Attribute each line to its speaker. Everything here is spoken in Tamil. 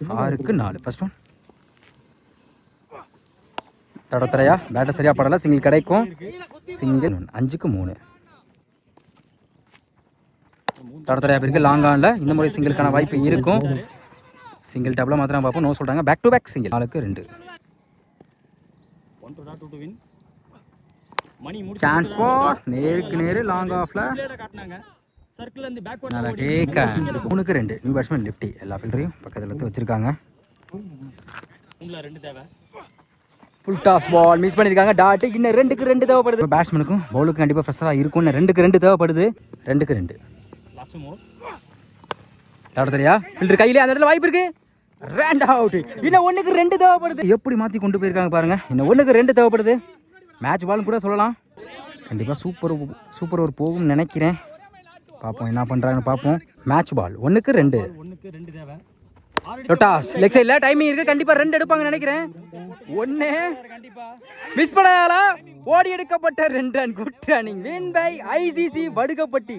Speaker 1: 6க்கு 4. ஃபர்ஸ்ட் ஒன் தடத்தரையா பேட்டை சரியாக படலை, சிங்கிள் கிடைக்கும். சிங்கிள் 5க்கு 3. தடத்தரையா பிறகு லாங் ஆனில் இந்த முறை சிங்கிளுக்கான வாய்ப்பு இருக்கும். சிங்கிள் டேப்பில் மாத்திரம் பார்ப்போம். நோ சொல்கிறாங்க. Back to back single. 4க்கு 2. சான்ஸ் ஃபார் நேருக்கு நேரு லாங் ஆஃப்ல நல்லா டேக்க. 3க்கு 2. New batsman லிஃப்டி. எல்லா ஃபீல்டரையும் பக்கத்தில் எடுத்து வச்சிருக்காங்க. ஃபுல் டாஸ் பால் மிஸ் பண்ணியிருக்காங்க. டாட்டு இன்னும் 2க்கு 2 தேவைப்படுது. பேட்ஸ்மேனுக்கும் பவுலுக்கும் கண்டிப்பாக ஃப்ரெஷ்ஷாக இருக்கும். இன்னும் 2க்கு 2 தேவைப்படுது. 2க்கு 2. தடத்தரையா ஃபில்டர் கையிலே அந்த இடத்துல வாய்ப்பு இருக்கு. Run out. இன்னும் 1க்கு 2 தேவைப்படுது. எப்படி மாற்றி கொண்டு போயிருக்காங்க பாருங்க. இன்னும் 1க்கு 2 தேவைப்படுது. மேட்ச் பால்னு கூட சொல்லலாம். கண்டிப்பாக சூப்பர் ஓவர் போகும்னு நினைக்கிறேன். பார்ப்போம் என்ன பண்ணுறாங்கன்னு பார்ப்போம். மேட்ச் பால் 1க்கு 2. லொட்டாஸ் லெக் சைடில் டைமிங் இருக்குது. கண்டிப்பாக 2 எடுப்பாங்கன்னு நினைக்கிறேன். 1 மிஸ் பண்ணாலா ஓடி எடுக்கப்பட்ட 2 run. Good running. Win by ICC Vadugapatti.